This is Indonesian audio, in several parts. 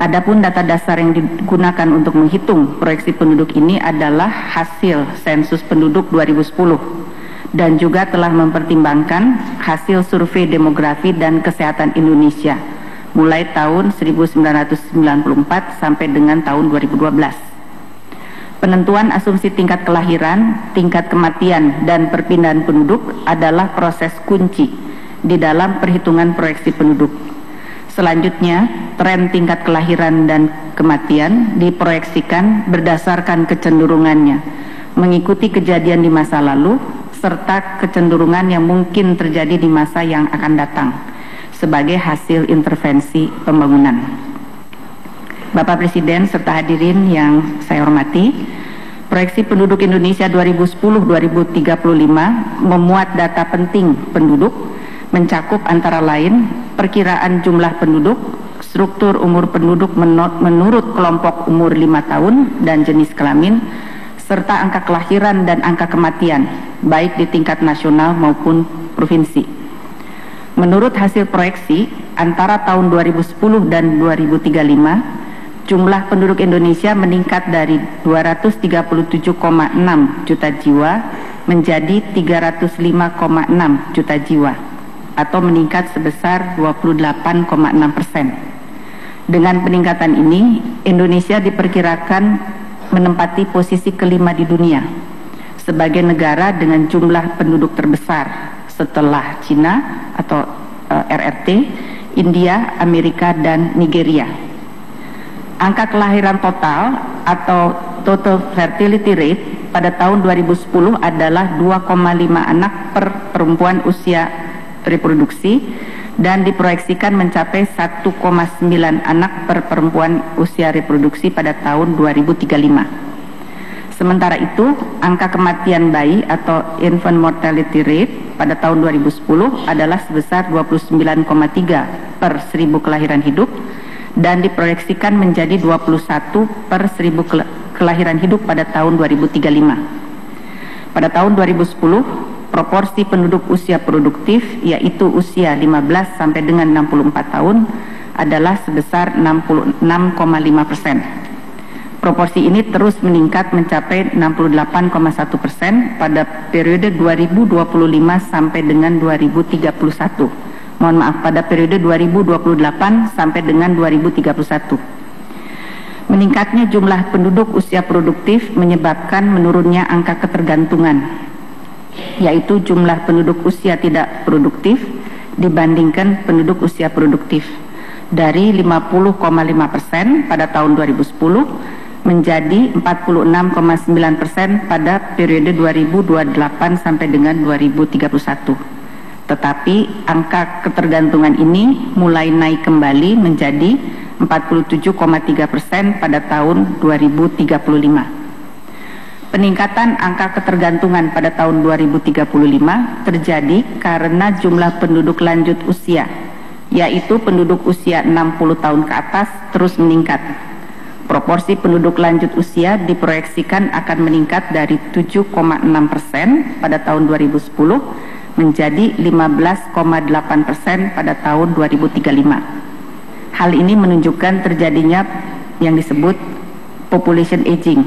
Adapun data dasar yang digunakan untuk menghitung proyeksi penduduk ini adalah hasil sensus penduduk 2010 dan juga telah mempertimbangkan hasil survei demografi dan kesehatan Indonesia mulai tahun 1994 sampai dengan tahun 2012. Penentuan asumsi tingkat kelahiran, tingkat kematian, dan perpindahan penduduk adalah proses kunci di dalam perhitungan proyeksi penduduk. Selanjutnya, tren tingkat kelahiran dan kematian diproyeksikan berdasarkan kecenderungannya, mengikuti kejadian di masa lalu, serta kecenderungan yang mungkin terjadi di masa yang akan datang, sebagai hasil intervensi pembangunan. Bapak Presiden serta hadirin yang saya hormati, proyeksi penduduk Indonesia 2010-2035 memuat data penting penduduk, mencakup antara lain perkiraan jumlah penduduk, struktur umur penduduk menurut kelompok umur 5 tahun dan jenis kelamin, serta angka kelahiran dan angka kematian, baik di tingkat nasional maupun provinsi. Menurut hasil proyeksi, antara tahun 2010 dan 2035, jumlah penduduk Indonesia meningkat dari 237,6 juta jiwa menjadi 305,6 juta jiwa, atau meningkat sebesar 28,6%. Dengan peningkatan ini, Indonesia diperkirakan menempati posisi kelima di dunia sebagai negara dengan jumlah penduduk terbesar setelah Cina atau RRT, India, Amerika, dan Nigeria. Angka kelahiran total atau total fertility rate pada tahun 2010 adalah 2,5 anak per perempuan usia reproduksi dan diproyeksikan mencapai 1,9 anak per perempuan usia reproduksi pada tahun 2035. Sementara itu, angka kematian bayi atau infant mortality rate pada tahun 2010 adalah sebesar 29,3 per 1000 kelahiran hidup dan diproyeksikan menjadi 21 per 1000 kelahiran hidup pada tahun 2035. Pada tahun 2010, proporsi penduduk usia produktif, yaitu usia 15 sampai dengan 64 tahun, adalah sebesar 66,5%. Proporsi ini terus meningkat mencapai 68,1% pada periode 2025 sampai dengan 2031. Mohon maaf, pada periode 2028 sampai dengan 2031. Meningkatnya jumlah penduduk usia produktif menyebabkan menurunnya angka ketergantungan, yaitu jumlah penduduk usia tidak produktif dibandingkan penduduk usia produktif, dari 50,5% pada tahun 2010 menjadi 46,9% pada periode 2028 sampai dengan 2031. Tetapi angka ketergantungan ini mulai naik kembali menjadi 47,3% pada tahun 2035. Peningkatan angka ketergantungan pada tahun 2035 terjadi karena jumlah penduduk lanjut usia, yaitu penduduk usia 60 tahun ke atas, terus meningkat. Proporsi penduduk lanjut usia diproyeksikan akan meningkat dari 7,6% pada tahun 2010 menjadi 15,8% pada tahun 2035. Hal ini menunjukkan terjadinya yang disebut population aging,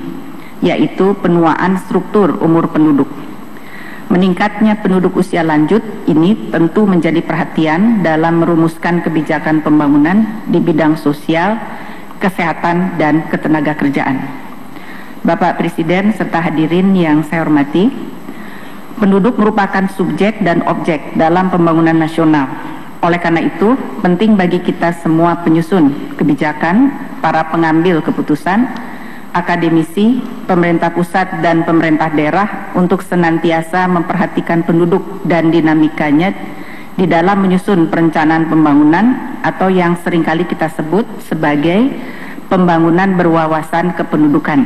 yaitu penuaan struktur umur penduduk. Meningkatnya penduduk usia lanjut ini tentu menjadi perhatian dalam merumuskan kebijakan pembangunan di bidang sosial, kesehatan, dan ketenagakerjaan. Bapak Presiden serta hadirin yang saya hormati, penduduk merupakan subjek dan objek dalam pembangunan nasional. Oleh karena itu, penting bagi kita semua penyusun kebijakan, para pengambil keputusan, akademisi, pemerintah pusat dan pemerintah daerah untuk senantiasa memperhatikan penduduk dan dinamikanya di dalam menyusun perencanaan pembangunan atau yang seringkali kita sebut sebagai pembangunan berwawasan kependudukan.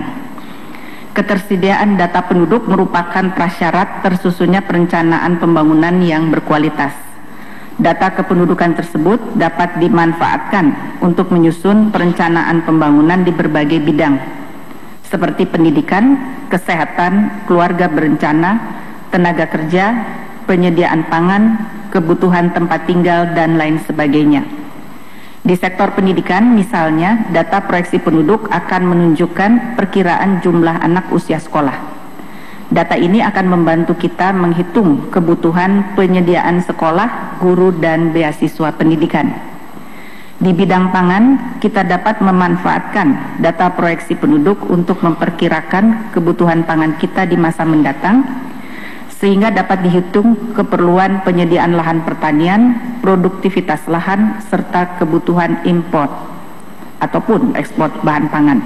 Ketersediaan data penduduk merupakan prasyarat tersusunnya perencanaan pembangunan yang berkualitas. Data kependudukan tersebut dapat dimanfaatkan untuk menyusun perencanaan pembangunan di berbagai bidang, seperti pendidikan, kesehatan, keluarga berencana, tenaga kerja, penyediaan pangan, kebutuhan tempat tinggal, dan lain sebagainya. Di sektor pendidikan, misalnya, data proyeksi penduduk akan menunjukkan perkiraan jumlah anak usia sekolah. Data ini akan membantu kita menghitung kebutuhan penyediaan sekolah, guru, dan beasiswa pendidikan. Di bidang pangan, kita dapat memanfaatkan data proyeksi penduduk untuk memperkirakan kebutuhan pangan kita di masa mendatang, sehingga dapat dihitung keperluan penyediaan lahan pertanian, produktivitas lahan, serta kebutuhan impor ataupun ekspor bahan pangan.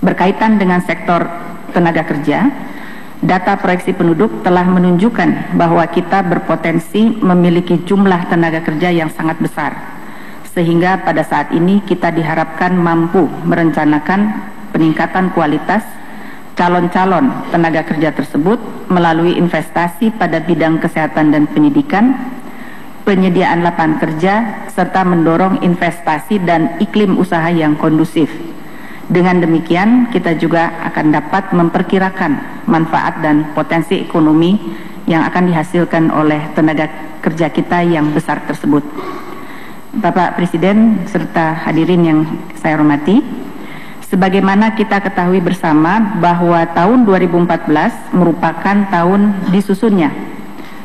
Berkaitan dengan sektor tenaga kerja, data proyeksi penduduk telah menunjukkan bahwa kita berpotensi memiliki jumlah tenaga kerja yang sangat besar, sehingga pada saat ini kita diharapkan mampu merencanakan peningkatan kualitas calon-calon tenaga kerja tersebut melalui investasi pada bidang kesehatan dan pendidikan, penyediaan lapangan kerja, serta mendorong investasi dan iklim usaha yang kondusif. Dengan demikian, kita juga akan dapat memperkirakan manfaat dan potensi ekonomi yang akan dihasilkan oleh tenaga kerja kita yang besar tersebut. Bapak Presiden serta hadirin yang saya hormati, sebagaimana kita ketahui bersama bahwa tahun 2014 merupakan tahun disusunnya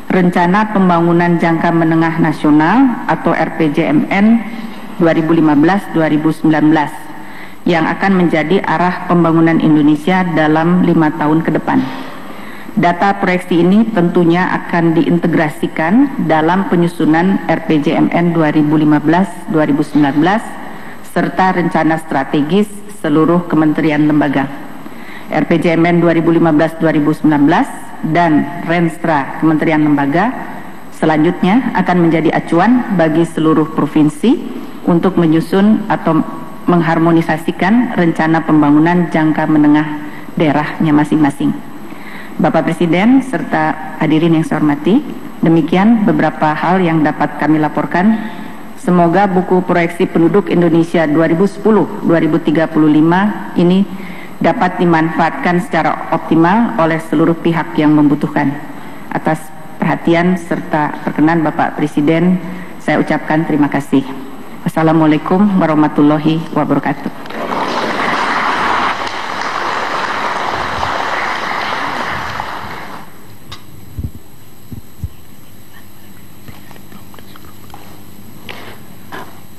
Rencana Pembangunan Jangka Menengah Nasional atau RPJMN 2015-2019 yang akan menjadi arah pembangunan Indonesia dalam 5 tahun ke depan. Data proyeksi ini tentunya akan diintegrasikan dalam penyusunan RPJMN 2015-2019 serta rencana strategis seluruh kementerian lembaga. RPJMN 2015-2019 dan Renstra Kementerian Lembaga selanjutnya akan menjadi acuan bagi seluruh provinsi untuk menyusun atau mengharmonisasikan rencana pembangunan jangka menengah daerahnya masing-masing. Bapak Presiden serta hadirin yang saya hormati, demikian beberapa hal yang dapat kami laporkan. Semoga buku proyeksi penduduk Indonesia 2010-2035 ini dapat dimanfaatkan secara optimal oleh seluruh pihak yang membutuhkan. Atas perhatian serta perkenan Bapak Presiden, saya ucapkan terima kasih. Wassalamualaikum warahmatullahi wabarakatuh.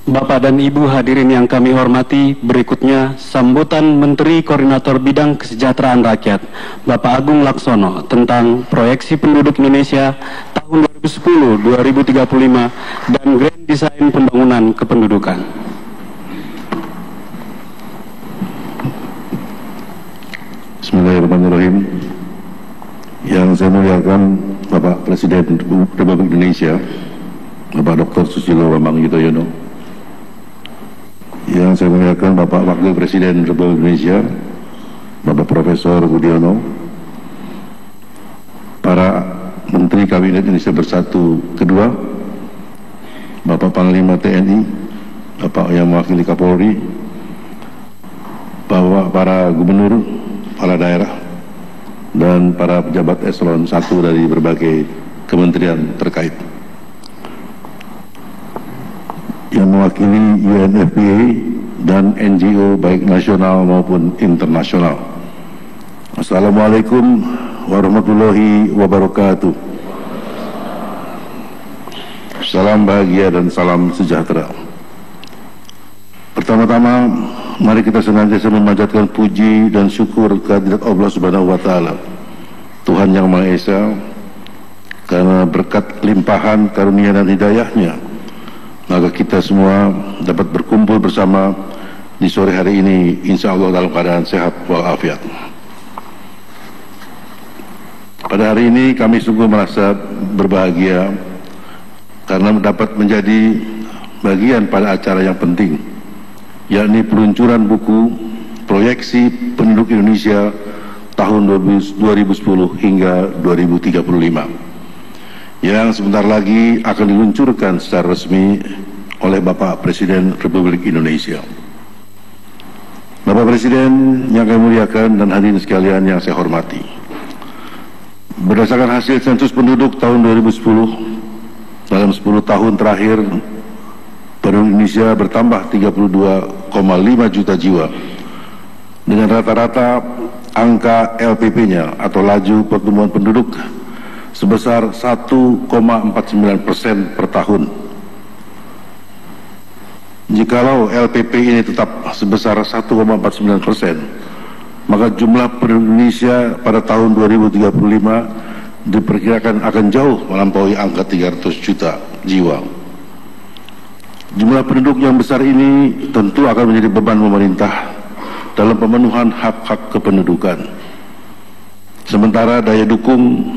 Bapak dan Ibu hadirin yang kami hormati, berikutnya sambutan Menteri Koordinator Bidang Kesejahteraan Rakyat, Bapak Agung Laksono, tentang proyeksi penduduk Indonesia tahun 2010-2035 dan Grand Design Pembangunan Kependudukan. Bismillahirrahmanirrahim. Yang saya muliakan Bapak Presiden Republik Indonesia, Bapak Dr. Susilo Bambang Yudhoyono. Yang saya muliakan Bapak Wakil Presiden Republik Indonesia, Bapak Profesor Budiono, para Menteri Kabinet Indonesia Bersatu Kedua, Bapak Panglima TNI, Bapak yang mewakili Kapolri, Bapak para Gubernur, kepala daerah, dan para pejabat eselon 1 dari berbagai kementerian terkait. Yang mewakili UNFPA dan NGO baik nasional maupun internasional. Assalamualaikum warahmatullahi wabarakatuh. Salam bahagia dan salam sejahtera. Pertama-tama, mari kita senantiasa memanjatkan puji dan syukur kehadirat Allah Subhanahu wa Ta'ala, Tuhan yang Maha Esa, karena berkat limpahan karunia dan hidayahnya, maka kita semua dapat berkumpul bersama di sore hari ini, insya Allah dalam keadaan sehat walafiat. Pada hari ini kami sungguh merasa berbahagia karena dapat menjadi bagian pada acara yang penting, yakni peluncuran buku proyeksi penduduk Indonesia tahun 2010 hingga 2035 yang sebentar lagi akan diluncurkan secara resmi oleh Bapak Presiden Republik Indonesia. Bapak Presiden yang kami muliakan dan hadirin sekalian yang saya hormati, berdasarkan hasil sensus penduduk tahun 2010, dalam 10 tahun terakhir penduduk Indonesia bertambah 32,5 juta jiwa dengan rata-rata angka LPP-nya atau laju pertumbuhan penduduk sebesar 1,49% per tahun. Jikalau LPP ini tetap sebesar 1,49%, maka jumlah penduduk Indonesia pada tahun 2035 diperkirakan akan jauh melampaui angka 300 juta jiwa. Jumlah penduduk yang besar ini tentu akan menjadi beban pemerintah dalam pemenuhan hak-hak kependudukan. Sementara daya dukung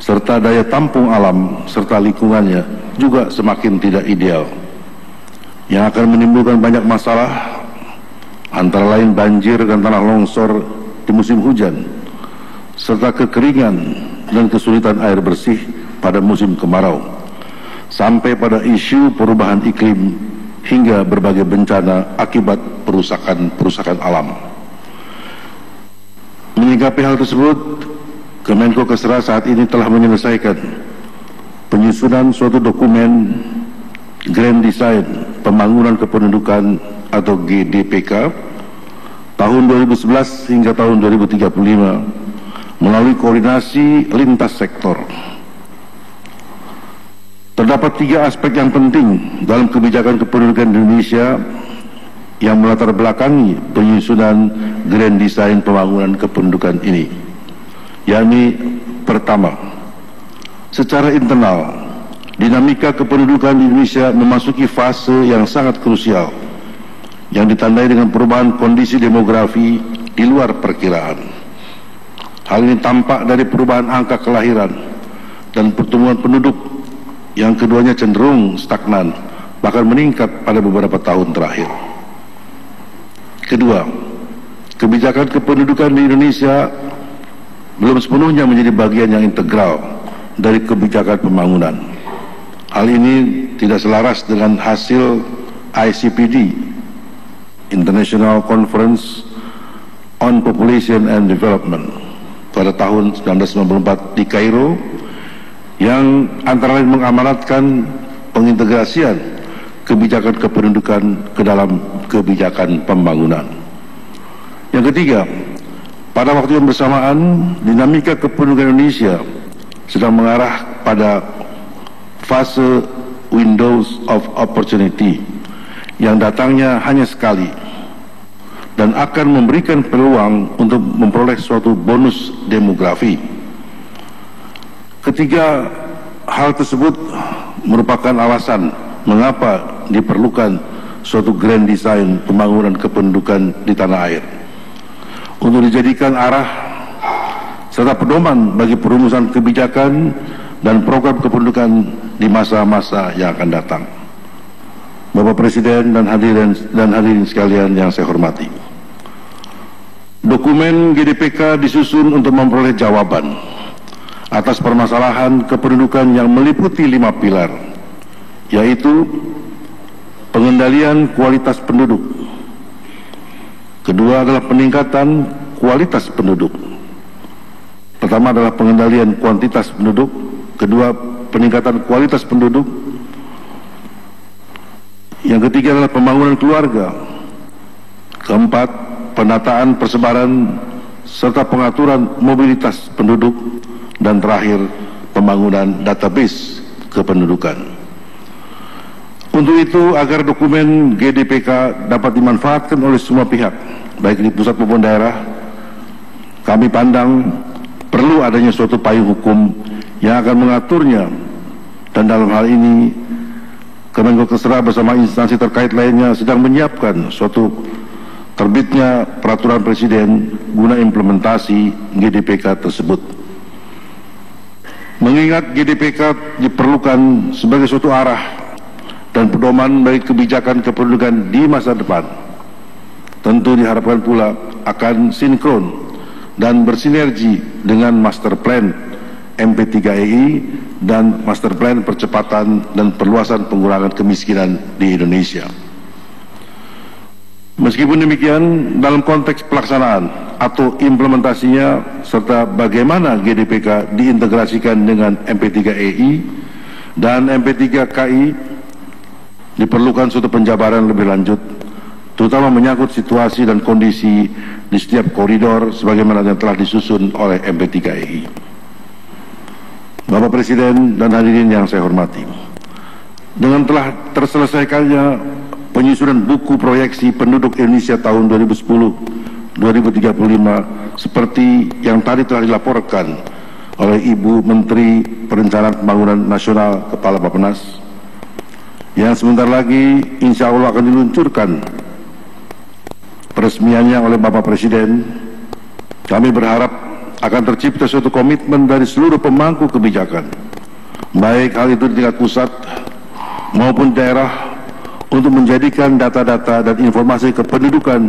serta daya tampung alam serta lingkungannya juga semakin tidak ideal, yang akan menimbulkan banyak masalah, antara lain banjir dan tanah longsor di musim hujan, serta kekeringan dan kesulitan air bersih pada musim kemarau, sampai pada isu perubahan iklim hingga berbagai bencana akibat perusakan alam. Menyikapi hal tersebut, Kemenko Kesra saat ini telah menyelesaikan penyusunan suatu dokumen Grand Design Pembangunan Kependudukan atau GDPK tahun 2011 hingga tahun 2035 melalui koordinasi lintas sektor. Terdapat 3 aspek yang penting dalam kebijakan kependudukan Indonesia yang melatar belakangi penyusunan Grand Design Pembangunan Kependudukan ini, yakni pertama, secara internal dinamika kependudukan di Indonesia memasuki fase yang sangat krusial yang ditandai dengan perubahan kondisi demografi di luar perkiraan. Hal ini tampak dari perubahan angka kelahiran dan pertumbuhan penduduk yang keduanya cenderung stagnan, bahkan meningkat pada beberapa tahun terakhir. Kedua, kebijakan kependudukan di Indonesia belum sepenuhnya menjadi bagian yang integral dari kebijakan pembangunan. Hal ini tidak selaras dengan hasil ICPD, International Conference on Population and Development, pada tahun 1994 di Kairo, yang antara lain mengamanatkan pengintegrasian kebijakan kependudukan ke dalam kebijakan pembangunan. Yang ketiga, pada waktu yang bersamaan, dinamika kependudukan Indonesia sedang mengarah pada fase windows of opportunity yang datangnya hanya sekali dan akan memberikan peluang untuk memperoleh suatu bonus demografi. Ketiga hal tersebut merupakan alasan mengapa diperlukan suatu grand design pembangunan kependudukan di tanah air untuk dijadikan arah serta pedoman bagi perumusan kebijakan dan program kependudukan di masa-masa yang akan datang. Bapak Presiden dan hadirin sekalian yang saya hormati, dokumen GDPK disusun untuk memperoleh jawaban atas permasalahan kependudukan yang meliputi 5 pilar, yaitu pengendalian kualitas penduduk. Kedua adalah peningkatan kualitas penduduk. Pertama adalah pengendalian kuantitas penduduk. Kedua, peningkatan kualitas penduduk. Yang ketiga adalah pembangunan keluarga. Keempat, penataan persebaran serta pengaturan mobilitas penduduk. Dan terakhir, pembangunan database kependudukan. Untuk itu, agar dokumen GDPK dapat dimanfaatkan oleh semua pihak, baik di pusat maupun daerah, kami pandang perlu adanya suatu payung hukum yang akan mengaturnya, dan dalam hal ini Kemenko Kesra bersama instansi terkait lainnya sedang menyiapkan suatu terbitnya peraturan presiden guna implementasi GDPK tersebut. Mengingat GDPK diperlukan sebagai suatu arah dan pedoman bagi kebijakan kependudukan di masa depan, tentu diharapkan pula akan sinkron dan bersinergi dengan Master Plan MP3EI dan Master Plan Percepatan dan Perluasan Pengurangan Kemiskinan di Indonesia. Meskipun demikian, dalam konteks pelaksanaan atau implementasinya serta bagaimana GDPK diintegrasikan dengan MP3EI dan MP3KI, diperlukan suatu penjabaran lebih lanjut, terutama menyangkut situasi dan kondisi di setiap koridor sebagaimana yang telah disusun oleh MP3EI. Bapak Presiden dan hadirin yang saya hormati, dengan telah terselesaikannya penyusunan buku proyeksi penduduk Indonesia tahun 2010-2035 seperti yang tadi telah dilaporkan oleh Ibu Menteri Perencanaan Pembangunan Nasional Kepala Bappenas, yang sebentar lagi insya Allah akan diluncurkan peresmiannya oleh Bapak Presiden, kami berharap akan tercipta suatu komitmen dari seluruh pemangku kebijakan, baik hal itu di tingkat pusat maupun daerah, untuk menjadikan data-data dan informasi kependudukan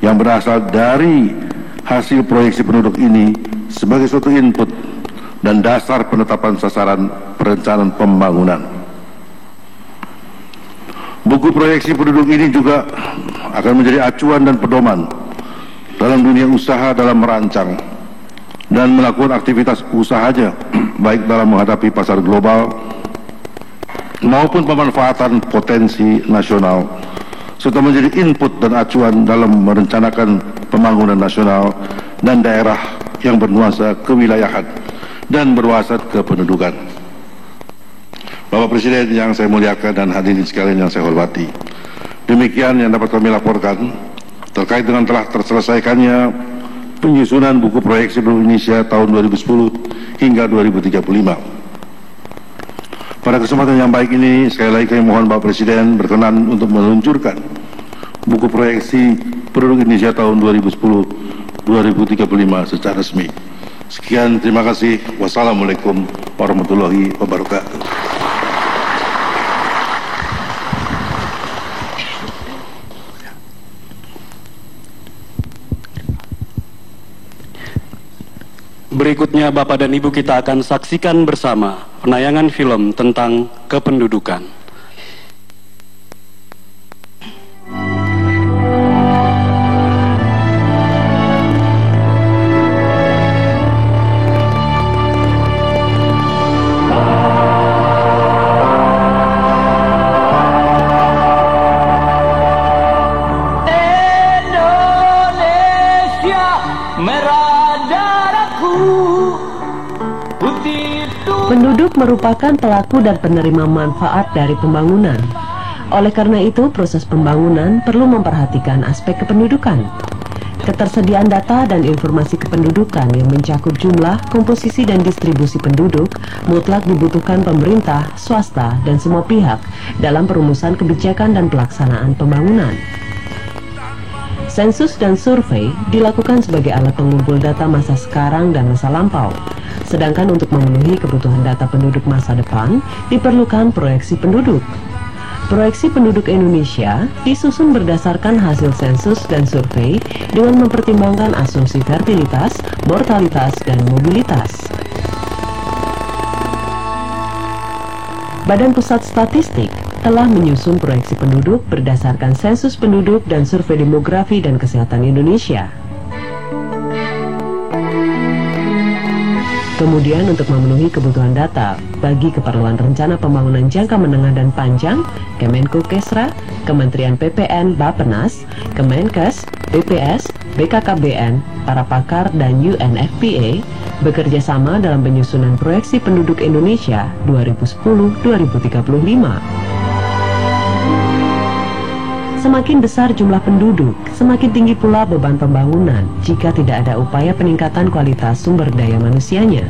yang berasal dari hasil proyeksi penduduk ini sebagai suatu input dan dasar penetapan sasaran perencanaan pembangunan. Buku proyeksi penduduk ini juga akan menjadi acuan dan pedoman dalam dunia usaha dalam merancang dan melakukan aktivitas usahanya, baik dalam menghadapi pasar global maupun pemanfaatan potensi nasional, serta menjadi input dan acuan dalam merencanakan pembangunan nasional dan daerah yang bernuansa kewilayahan dan berwasat kependudukan. Bapak Presiden yang saya muliakan dan hadirin sekalian yang saya hormati, demikian yang dapat kami laporkan terkait dengan telah terselesaikannya penyusunan buku proyeksi penduduk Indonesia tahun 2010 hingga 2035. Pada kesempatan yang baik ini, sekali lagi kami mohon Bapak Presiden berkenan untuk meluncurkan buku proyeksi penduduk Indonesia tahun 2010-2035 secara resmi. Sekian, terima kasih. Wassalamualaikum warahmatullahi wabarakatuh. Berikutnya Bapak dan Ibu kita akan saksikan bersama penayangan film tentang kependudukan. Penduduk merupakan pelaku dan penerima manfaat dari pembangunan. Oleh karena itu, proses pembangunan perlu memperhatikan aspek kependudukan. Ketersediaan data dan informasi kependudukan yang mencakup jumlah, komposisi, dan distribusi penduduk mutlak dibutuhkan pemerintah, swasta, dan semua pihak dalam perumusan kebijakan dan pelaksanaan pembangunan. Sensus dan survei dilakukan sebagai alat pengumpul data masa sekarang dan masa lampau. Sedangkan untuk memenuhi kebutuhan data penduduk masa depan, diperlukan proyeksi penduduk. Proyeksi penduduk Indonesia disusun berdasarkan hasil sensus dan survei dengan mempertimbangkan asumsi fertilitas, mortalitas, dan mobilitas. Badan Pusat Statistik telah menyusun proyeksi penduduk berdasarkan sensus penduduk dan survei demografi dan kesehatan Indonesia. Kemudian untuk memenuhi kebutuhan data bagi keperluan rencana pembangunan jangka menengah dan panjang, Kemenkukesra, Kementerian PPN, Bappenas, Kemenkes, BPS, BKKBN, para pakar dan UNFPA bekerja sama dalam penyusunan proyeksi penduduk Indonesia 2010-2035. Semakin besar jumlah penduduk, semakin tinggi pula beban pembangunan jika tidak ada upaya peningkatan kualitas sumber daya manusianya.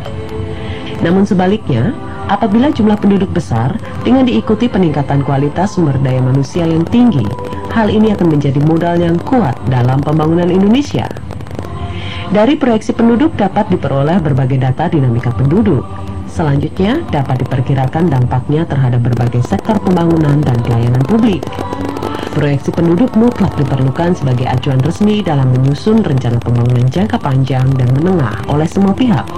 Namun sebaliknya, apabila jumlah penduduk besar dengan diikuti peningkatan kualitas sumber daya manusia yang tinggi, hal ini akan menjadi modal yang kuat dalam pembangunan Indonesia. Dari proyeksi penduduk dapat diperoleh berbagai data dinamika penduduk. Selanjutnya, dapat diperkirakan dampaknya terhadap berbagai sektor pembangunan dan pelayanan publik. Proyeksi penduduk mutlak diperlukan sebagai acuan resmi dalam menyusun rencana pembangunan jangka panjang dan menengah oleh semua pihak.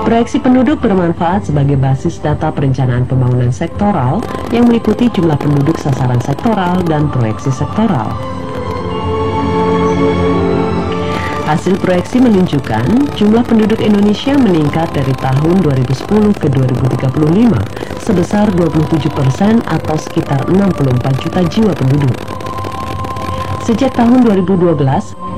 Proyeksi penduduk bermanfaat sebagai basis data perencanaan pembangunan sektoral yang meliputi jumlah penduduk sasaran sektoral dan proyeksi sektoral. Hasil proyeksi menunjukkan jumlah penduduk Indonesia meningkat dari tahun 2010 ke 2035 sebesar 27% atau sekitar 64 juta jiwa penduduk. Sejak tahun 2012,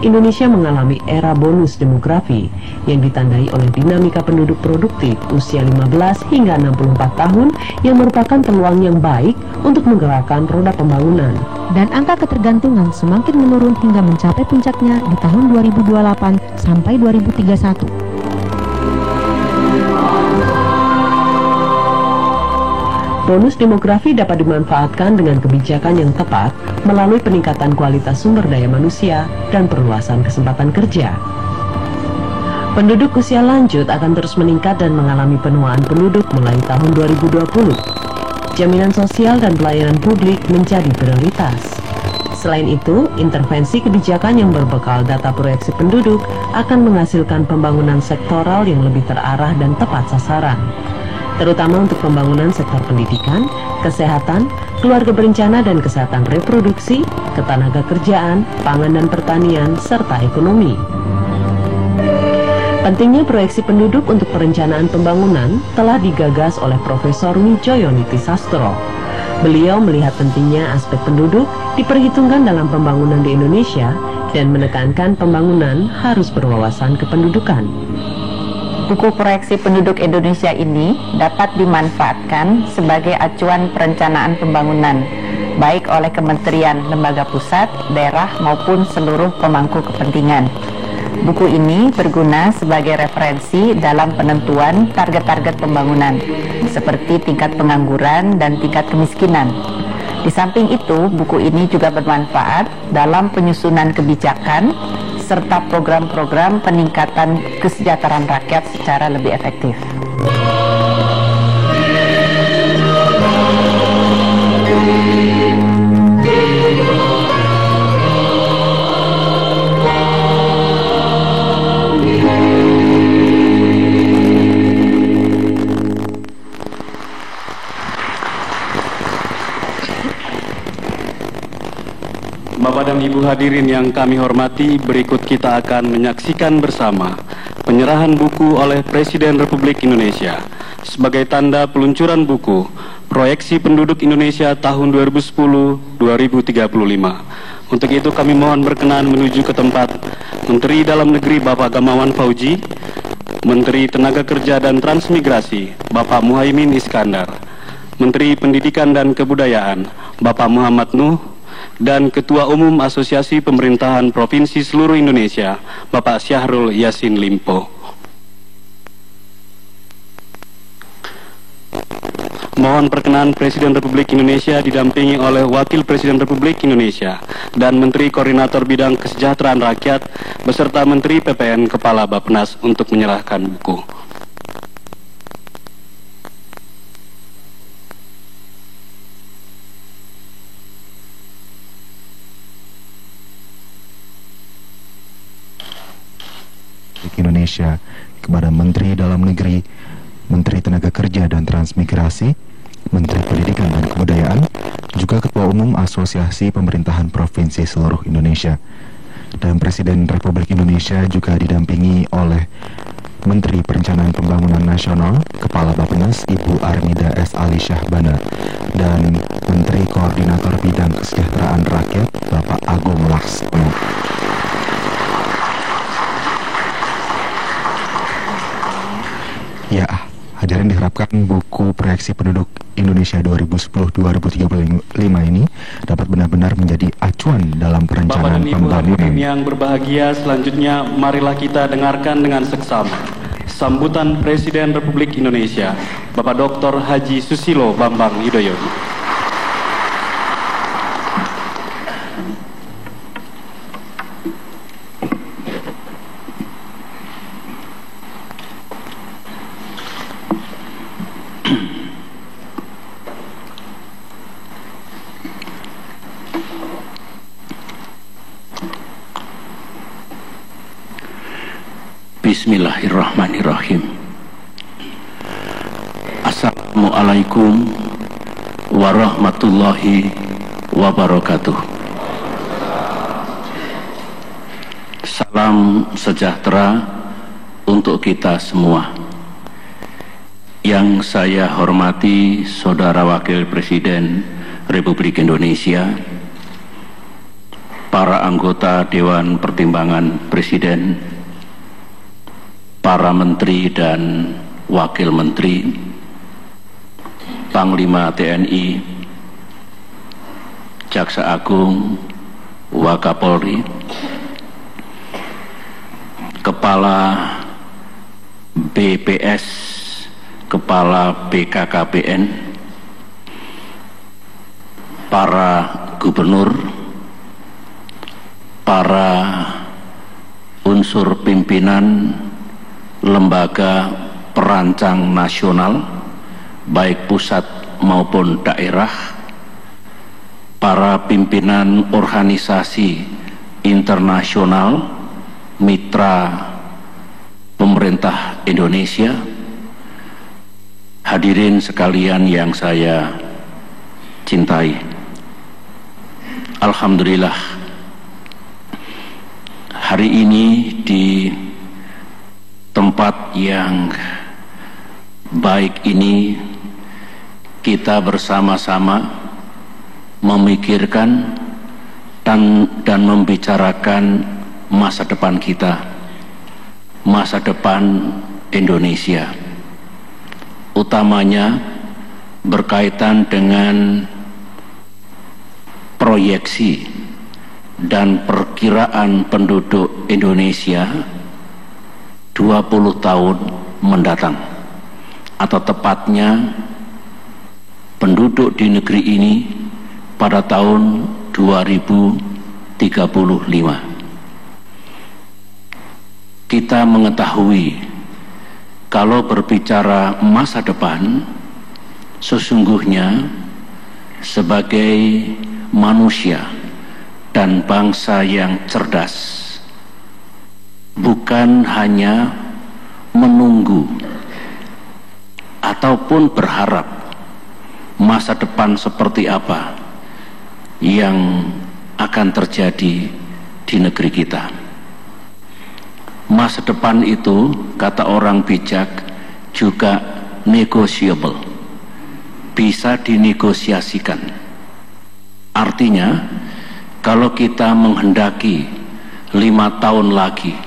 Indonesia mengalami era bonus demografi yang ditandai oleh dinamika penduduk produktif usia 15 hingga 64 tahun yang merupakan peluang yang baik untuk menggerakkan roda pembangunan. Dan angka ketergantungan semakin menurun hingga mencapai puncaknya di tahun 2028 sampai 2031. Bonus demografi dapat dimanfaatkan dengan kebijakan yang tepat melalui peningkatan kualitas sumber daya manusia dan perluasan kesempatan kerja. Penduduk usia lanjut akan terus meningkat dan mengalami penuaan penduduk mulai tahun 2020. Jaminan sosial dan pelayanan publik menjadi prioritas. Selain itu, intervensi kebijakan yang berbekal data proyeksi penduduk akan menghasilkan pembangunan sektoral yang lebih terarah dan tepat sasaran, terutama untuk pembangunan sektor pendidikan, kesehatan, keluarga berencana dan kesehatan reproduksi, ketenaga kerjaan, pangan dan pertanian, serta ekonomi. Pentingnya proyeksi penduduk untuk perencanaan pembangunan telah digagas oleh Profesor Wijoyo Nitisastro. Beliau melihat pentingnya aspek penduduk diperhitungkan dalam pembangunan di Indonesia dan menekankan pembangunan harus berwawasan kependudukan. Buku proyeksi penduduk Indonesia ini dapat dimanfaatkan sebagai acuan perencanaan pembangunan, baik oleh kementerian, lembaga pusat, daerah maupun seluruh pemangku kepentingan. Buku ini berguna sebagai referensi dalam penentuan target-target pembangunan, seperti tingkat pengangguran dan tingkat kemiskinan. Di samping itu, buku ini juga bermanfaat dalam penyusunan kebijakan serta program-program peningkatan kesejahteraan rakyat secara lebih efektif. Bapak dan Ibu hadirin yang kami hormati, berikut kita akan menyaksikan bersama penyerahan buku oleh Presiden Republik Indonesia sebagai tanda peluncuran buku Proyeksi Penduduk Indonesia tahun 2010-2035. Untuk itu kami mohon berkenan menuju ke tempat Menteri Dalam Negeri Bapak Gamawan Fauji, Menteri Tenaga Kerja dan Transmigrasi Bapak Muhaimin Iskandar, Menteri Pendidikan dan Kebudayaan Bapak Muhammad Nuh, dan Ketua Umum Asosiasi Pemerintahan Provinsi Seluruh Indonesia, Bapak Syahrul Yassin Limpo. Mohon perkenan Presiden Republik Indonesia didampingi oleh Wakil Presiden Republik Indonesia dan Menteri Koordinator Bidang Kesejahteraan Rakyat beserta Menteri PPN Kepala Bappenas untuk menyerahkan buku. Indonesia kepada Menteri Dalam Negeri, Menteri Tenaga Kerja dan Transmigrasi, Menteri Pendidikan dan Kebudayaan, juga Ketua Umum Asosiasi Pemerintahan Provinsi Seluruh Indonesia. Dan Presiden Republik Indonesia juga didampingi oleh Menteri Perencanaan Pembangunan Nasional, Kepala Bappenas Ibu Armida S. Ali Syahbana, dan Menteri Koordinator Bidang Kesejahteraan Rakyat Bapak Agung Laksono. Ya, hadirin diharapkan buku Proyeksi Penduduk Indonesia 2010-2035 ini dapat benar-benar menjadi acuan dalam perencanaan pembangunan. Bapak dan Ibu hadirin yang berbahagia, selanjutnya marilah kita dengarkan dengan seksama sambutan Presiden Republik Indonesia, Bapak Dr. Haji Susilo Bambang Yudhoyono. Bismillahirrahmanirrahim. Assalamualaikum warahmatullahi wabarakatuh. Salam sejahtera untuk kita semua. Yang saya hormati Saudara Wakil Presiden Republik Indonesia, para anggota Dewan Pertimbangan Presiden, para menteri dan wakil menteri, Panglima TNI, Jaksa Agung, Wakapolri, Kepala BPS, Kepala BKKBN, para gubernur, para unsur pimpinan lembaga perancang nasional, baik pusat maupun daerah, para pimpinan organisasi internasional, mitra pemerintah Indonesia, hadirin sekalian yang saya cintai. Alhamdulillah, hari ini di tempat yang baik ini kita bersama-sama memikirkan dan membicarakan masa depan kita, masa depan Indonesia, utamanya berkaitan dengan proyeksi dan perkiraan penduduk Indonesia 20 tahun mendatang, atau tepatnya penduduk di negeri ini pada tahun 2035. Kita mengetahui kalau berbicara masa depan, sesungguhnya sebagai manusia dan bangsa yang cerdas, bukan hanya menunggu ataupun berharap masa depan seperti apa yang akan terjadi di negeri kita. Masa depan itu, kata orang bijak, juga negotiable, bisa dinegosiasikan. Artinya, kalau kita menghendaki 5 tahun lagi,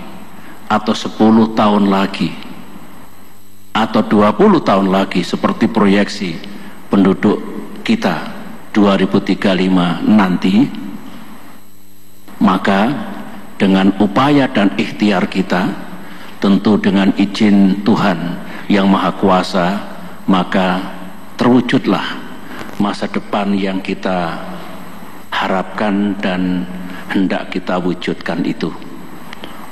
atau 10 tahun lagi, atau 20 tahun lagi, seperti proyeksi penduduk kita 2035 nanti, maka dengan upaya dan ikhtiar kita, tentu dengan izin Tuhan yang Maha Kuasa, maka terwujudlah masa depan yang kita harapkan dan hendak kita wujudkan itu.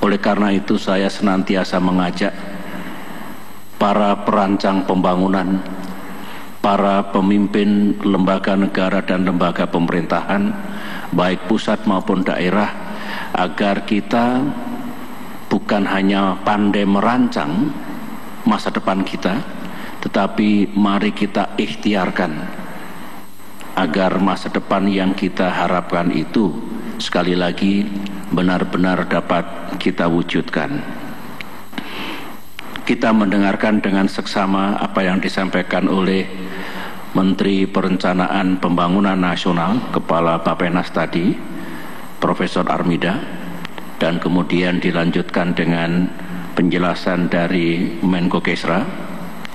Oleh karena itu saya senantiasa mengajak para perancang pembangunan, para pemimpin lembaga negara dan lembaga pemerintahan, baik pusat maupun daerah, agar kita bukan hanya pandai merancang masa depan kita, tetapi mari kita ikhtiarkan agar masa depan yang kita harapkan itu sekali lagi benar-benar dapat kita wujudkan. Kita mendengarkan dengan seksama apa yang disampaikan oleh Menteri Perencanaan Pembangunan Nasional, Kepala Bappenas tadi, Profesor Armida, dan kemudian dilanjutkan dengan penjelasan dari Menko Kesra,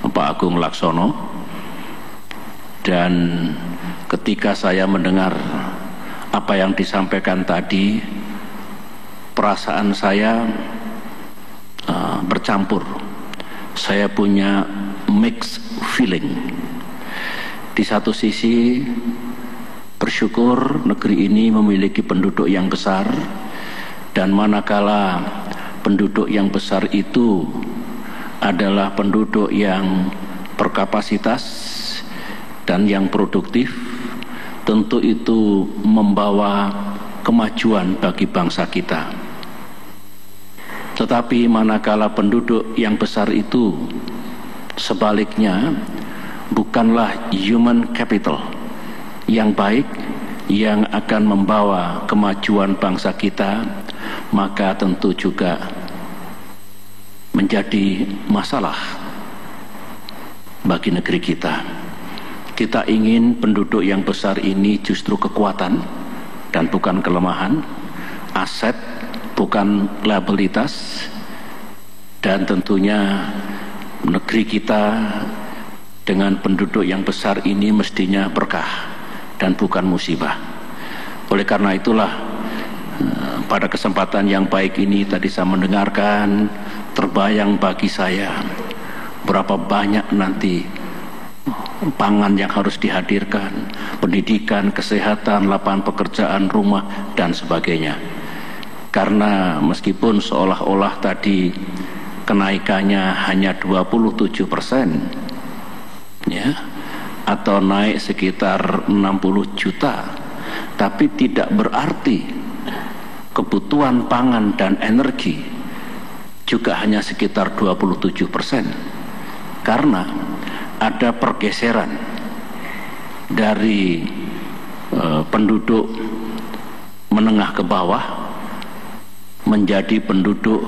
Pak Agung Laksono. Dan ketika saya mendengar apa yang disampaikan tadi, perasaan saya bercampur. Saya punya mixed feeling. Di satu sisi bersyukur negeri ini memiliki penduduk yang besar, dan manakala penduduk yang besar itu adalah penduduk yang berkapasitas dan yang produktif, tentu itu membawa kemajuan bagi bangsa kita. Tetapi manakala penduduk yang besar itu sebaliknya bukanlah human capital yang baik, yang akan membawa kemajuan bangsa kita, maka tentu juga menjadi masalah. bagi negeri kita. Kita ingin penduduk yang besar ini justru kekuatan dan bukan kelemahan, aset bukan liabilitas, dan tentunya negeri kita dengan penduduk yang besar ini mestinya berkah dan bukan musibah. Oleh karena itulah pada kesempatan yang baik ini tadi saya mendengarkan, terbayang bagi saya berapa banyak nanti pangan yang harus dihadirkan, pendidikan, kesehatan, lapangan pekerjaan, rumah, dan sebagainya. Karena meskipun seolah-olah tadi kenaikannya hanya 27%, ya, atau naik sekitar 60 juta, tapi tidak berarti kebutuhan pangan dan energi juga hanya sekitar 27%, karena ada pergeseran dari penduduk menengah ke bawah menjadi penduduk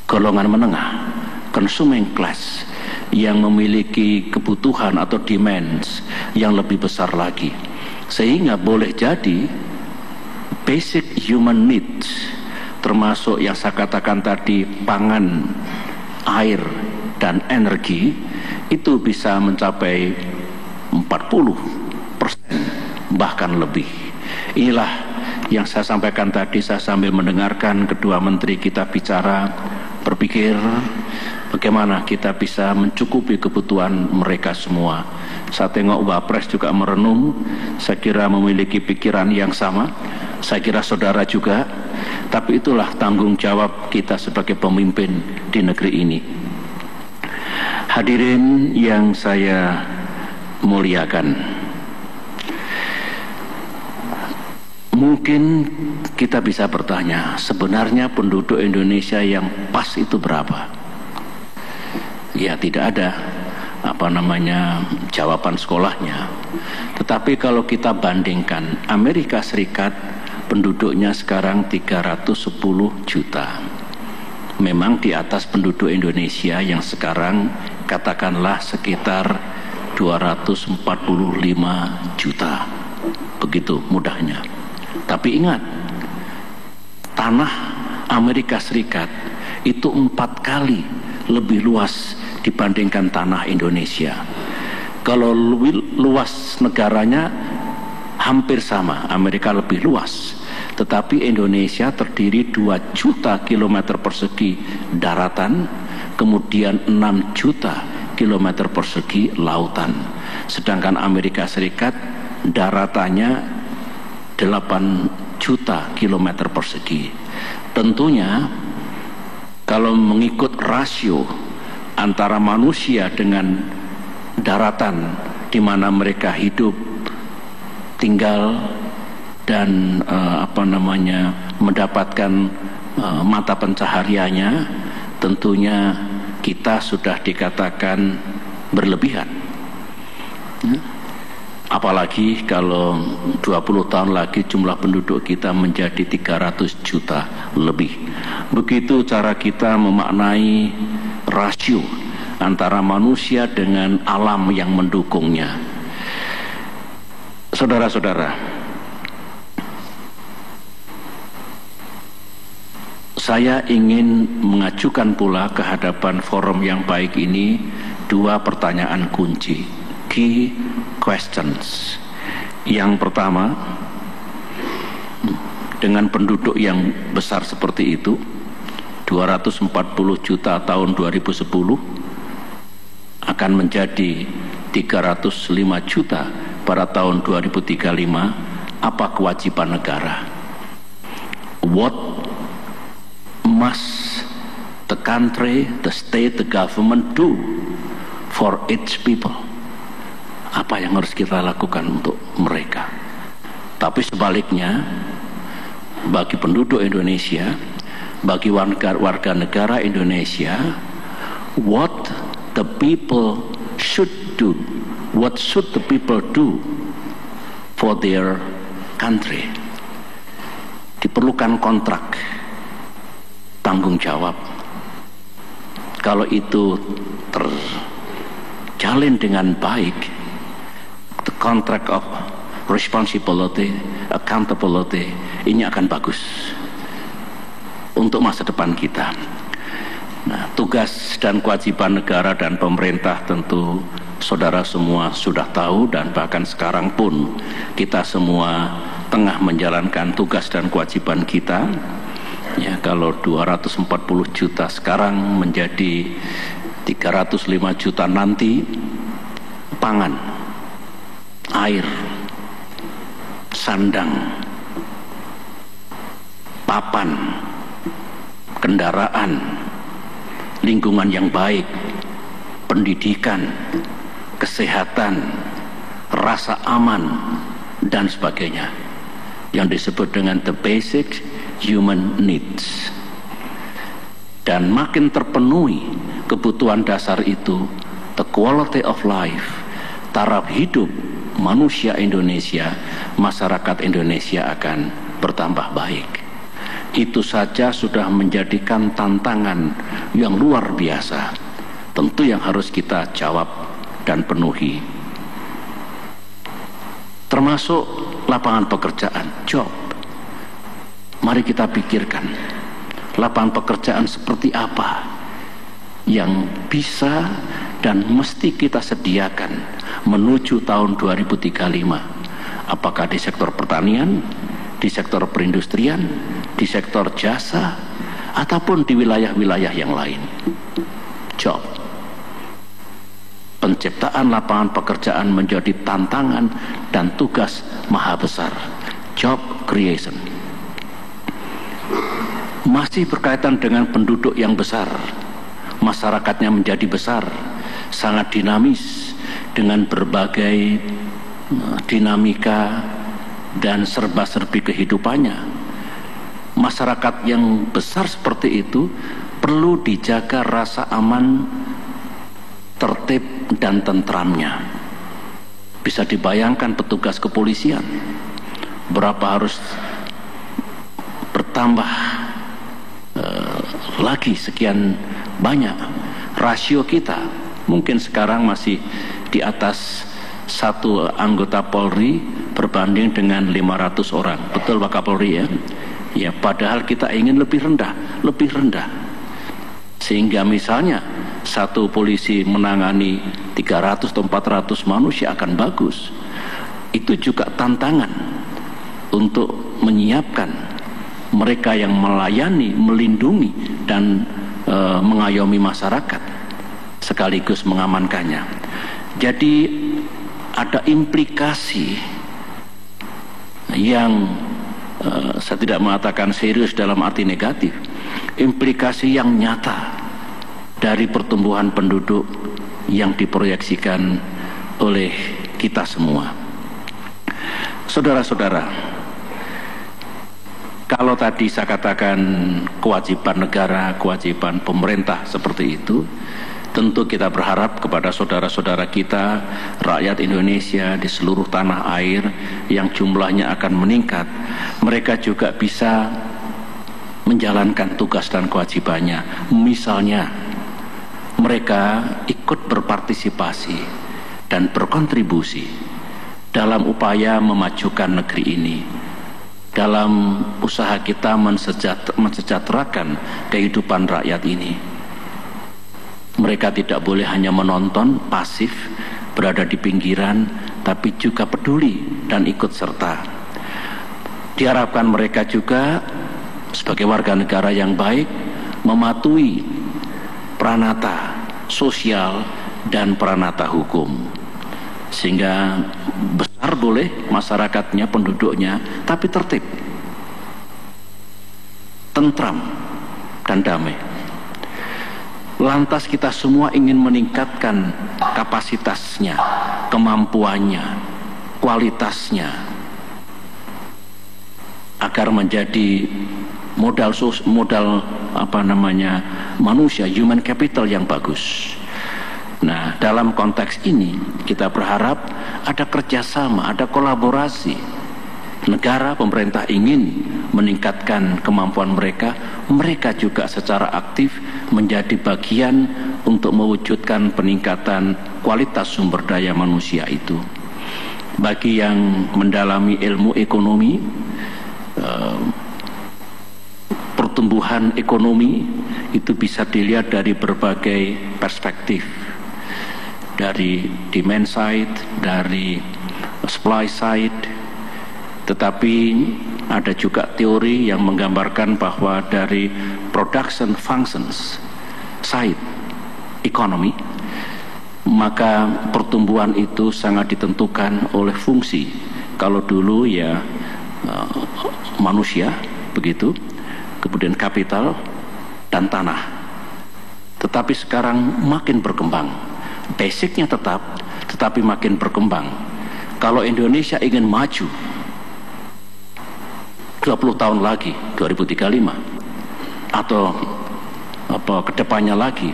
golongan menengah, consuming class, yang memiliki kebutuhan atau demands yang lebih besar lagi, sehingga boleh jadi basic human needs, termasuk yang saya katakan tadi, pangan, air, dan energi, itu bisa mencapai 40% bahkan lebih. Inilah yang saya sampaikan tadi. Saya sambil mendengarkan kedua menteri kita bicara, berpikir bagaimana kita bisa mencukupi kebutuhan mereka semua. Saya tengok Wapres juga merenung, saya kira memiliki pikiran yang sama, saya kira saudara juga. Tapi itulah tanggung jawab kita sebagai pemimpin di negeri ini. Hadirin yang saya muliakan, mungkin kita bisa bertanya, sebenarnya penduduk Indonesia yang pas itu berapa? Ya, tidak ada jawaban sekolahnya. Tetapi kalau kita bandingkan, Amerika Serikat penduduknya sekarang 310 juta. Memang di atas penduduk Indonesia yang sekarang katakanlah sekitar 245 juta. Begitu mudahnya. Tapi ingat, tanah Amerika Serikat itu 4 kali lebih luas dibandingkan tanah Indonesia. Kalau luas negaranya hampir sama, Amerika lebih luas, tetapi Indonesia terdiri 2 juta kilometer persegi daratan, kemudian 6 juta kilometer persegi lautan. Sedangkan Amerika Serikat daratannya 8 juta kilometer persegi. Tentunya kalau mengikut rasio antara manusia dengan daratan di mana mereka hidup, tinggal, dan mendapatkan mata pencahariannya, tentunya kita sudah dikatakan berlebihan. Apalagi kalau 20 tahun lagi jumlah penduduk kita menjadi 300 juta lebih. Begitu cara kita memaknai rasio antara manusia dengan alam yang mendukungnya. Saudara-saudara, saya ingin mengajukan pula ke hadapan forum yang baik ini 2 pertanyaan kunci, key questions. Yang pertama, dengan penduduk yang besar seperti itu, 240 juta tahun 2010 akan menjadi 305 juta pada tahun 2035, apa kewajiban negara? What must the country, the state, the government do for its people? Apa yang harus kita lakukan untuk mereka? Tapi sebaliknya, bagi penduduk Indonesia, bagi warga negara Indonesia, what the people should do, what should the people do for their country? Diperlukan kontrak tanggung jawab. Kalau itu jalin dengan baik, the contract of responsibility, accountability, ini akan bagus untuk masa depan kita. Nah, tugas dan kewajiban negara dan pemerintah tentu saudara semua sudah tahu, dan bahkan sekarang pun kita semua tengah menjalankan tugas dan kewajiban kita. Ya, kalau 240 juta sekarang menjadi 305 juta nanti, pangan, air, sandang, papan, kendaraan, lingkungan yang baik, pendidikan, kesehatan, rasa aman, dan sebagainya, yang disebut dengan the basic human needs. Dan makin terpenuhi kebutuhan dasar itu, the quality of life, taraf hidup manusia Indonesia, masyarakat Indonesia akan bertambah baik. Itu saja sudah menjadikan tantangan yang luar biasa, tentu yang harus kita jawab dan penuhi, termasuk lapangan pekerjaan, job. Mari kita pikirkan lapangan pekerjaan seperti apa yang bisa dan mesti kita sediakan menuju tahun 2035. Apakah di sektor pertanian, di sektor perindustrian, di sektor jasa, ataupun di wilayah-wilayah yang lain. Job, penciptaan lapangan pekerjaan menjadi tantangan dan tugas maha besar. Job creation masih berkaitan dengan penduduk yang besar, masyarakatnya menjadi besar, sangat dinamis dengan berbagai dinamika dan serba-serbi kehidupannya. Masyarakat yang besar seperti itu perlu dijaga rasa aman, tertib, dan tentramnya. Bisa dibayangkan petugas kepolisian berapa harus bertambah lagi sekian banyak. Rasio kita mungkin sekarang masih di atas satu anggota Polri berbanding dengan 500 orang. Betul Pak Kapolri ya? Ya, padahal kita ingin lebih rendah. Sehingga misalnya satu polisi menangani 300 atau 400 manusia akan bagus. Itu juga tantangan untuk menyiapkan mereka yang melayani, melindungi, dan mengayomi masyarakat sekaligus mengamankannya. Jadi ada implikasi yang saya tidak mengatakan serius dalam arti negatif, implikasi yang nyata dari pertumbuhan penduduk yang diproyeksikan oleh kita semua. Saudara-saudara, kalau tadi saya katakan kewajiban negara, kewajiban pemerintah seperti itu, tentu kita berharap kepada saudara-saudara kita, rakyat Indonesia di seluruh tanah air yang jumlahnya akan meningkat, mereka juga bisa menjalankan tugas dan kewajibannya. Misalnya, mereka ikut berpartisipasi dan berkontribusi dalam upaya memajukan negeri ini, dalam usaha kita mensejahterakan kehidupan rakyat ini. Mereka tidak boleh hanya menonton, pasif, berada di pinggiran, tapi juga peduli dan ikut serta. Diharapkan mereka juga sebagai warga negara yang baik mematuhi pranata sosial dan pranata hukum, sehingga besar boleh masyarakatnya, penduduknya, tapi tertib, tentram, dan damai. Lantas kita semua ingin meningkatkan kapasitasnya, kemampuannya, kualitasnya, agar menjadi modal manusia, human capital yang bagus. Nah, dalam konteks ini kita berharap ada kerjasama, ada kolaborasi. Negara, pemerintah ingin meningkatkan kemampuan mereka, mereka juga secara aktif menjadi bagian untuk mewujudkan peningkatan kualitas sumber daya manusia itu. Bagi yang mendalami ilmu ekonomi, pertumbuhan ekonomi itu bisa dilihat dari berbagai perspektif, dari demand side, dari supply side, tetapi ada juga teori yang menggambarkan bahwa dari production functions side economy, maka pertumbuhan itu sangat ditentukan oleh fungsi. Kalau dulu ya manusia, begitu, kemudian kapital dan tanah. Tetapi sekarang makin berkembang. Basicnya tetap, tetapi makin berkembang. Kalau Indonesia ingin maju 20 tahun lagi, 2035, atau kedepannya lagi,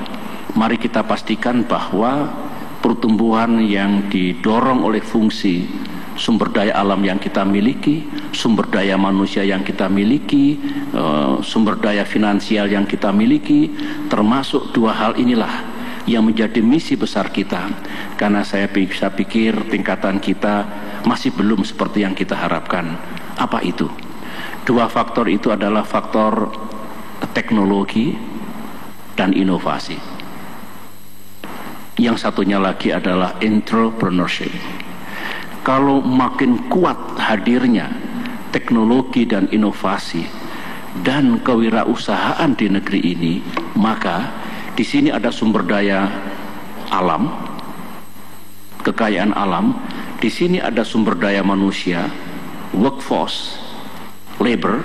mari kita pastikan bahwa pertumbuhan yang didorong oleh fungsi sumber daya alam yang kita miliki, sumber daya manusia yang kita miliki, sumber daya finansial yang kita miliki, termasuk dua hal inilah yang menjadi misi besar kita. Karena saya pikir tingkatan kita masih belum seperti yang kita harapkan. Apa itu? Dua faktor itu adalah faktor teknologi dan inovasi. Yang satunya lagi adalah entrepreneurship. Kalau makin kuat hadirnya teknologi dan inovasi dan kewirausahaan di negeri ini, maka di sini ada sumber daya alam, kekayaan alam, di sini ada sumber daya manusia, workforce, labor,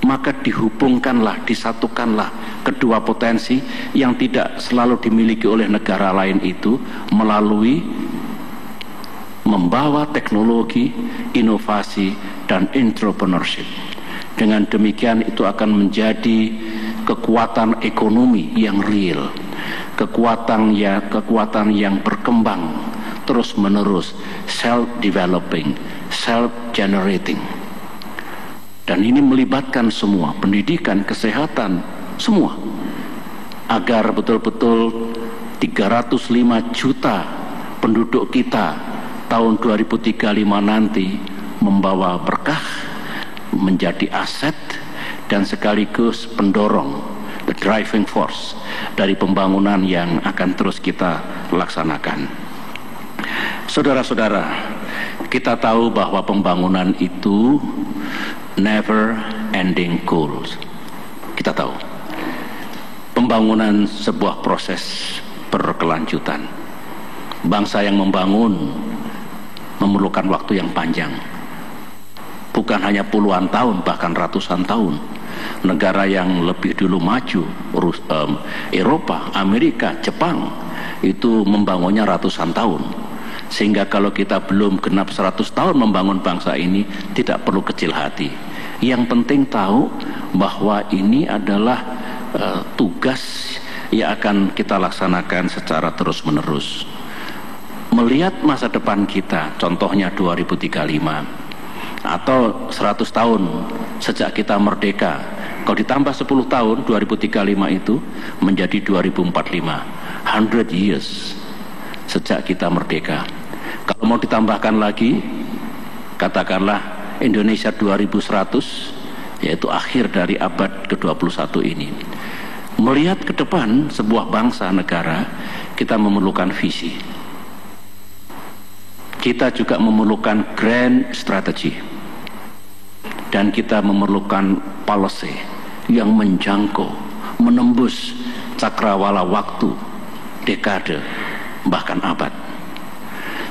maka dihubungkanlah, disatukanlah kedua potensi yang tidak selalu dimiliki oleh negara lain itu melalui membawa teknologi, inovasi, dan entrepreneurship. Dengan demikian itu akan menjadi kekuatan ekonomi yang real, kekuatan yang berkembang terus menerus, self-developing, self-generating. Dan ini melibatkan semua, pendidikan, kesehatan, semua, agar betul-betul 305 juta penduduk kita tahun 2035 nanti membawa berkah, menjadi aset, dan sekaligus pendorong, the driving force dari pembangunan yang akan terus kita laksanakan. Saudara-saudara, kita tahu bahwa pembangunan itu never ending goals. Kita tahu pembangunan sebuah proses berkelanjutan. Bangsa yang membangun memerlukan waktu yang panjang, bukan hanya puluhan tahun, bahkan ratusan tahun. Negara yang lebih dulu maju, Eropa, Amerika, Jepang, itu membangunnya ratusan tahun. Sehingga kalau kita belum genap 100 tahun membangun bangsa ini, tidak perlu kecil hati. Yang penting tahu bahwa ini adalah tugas yang akan kita laksanakan secara terus-menerus. Melihat masa depan kita, contohnya 2035 atau 100 tahun sejak kita merdeka, kalau ditambah 10 tahun 2035 itu menjadi 2045, 100 years sejak kita merdeka. Kalau mau ditambahkan lagi, katakanlah Indonesia 2100, yaitu akhir dari abad ke-21 ini. Melihat ke depan sebuah bangsa negara, kita memerlukan visi. Kita juga memerlukan grand strategy, dan kita memerlukan policy yang menjangkau, menembus cakrawala waktu, dekade, bahkan abad.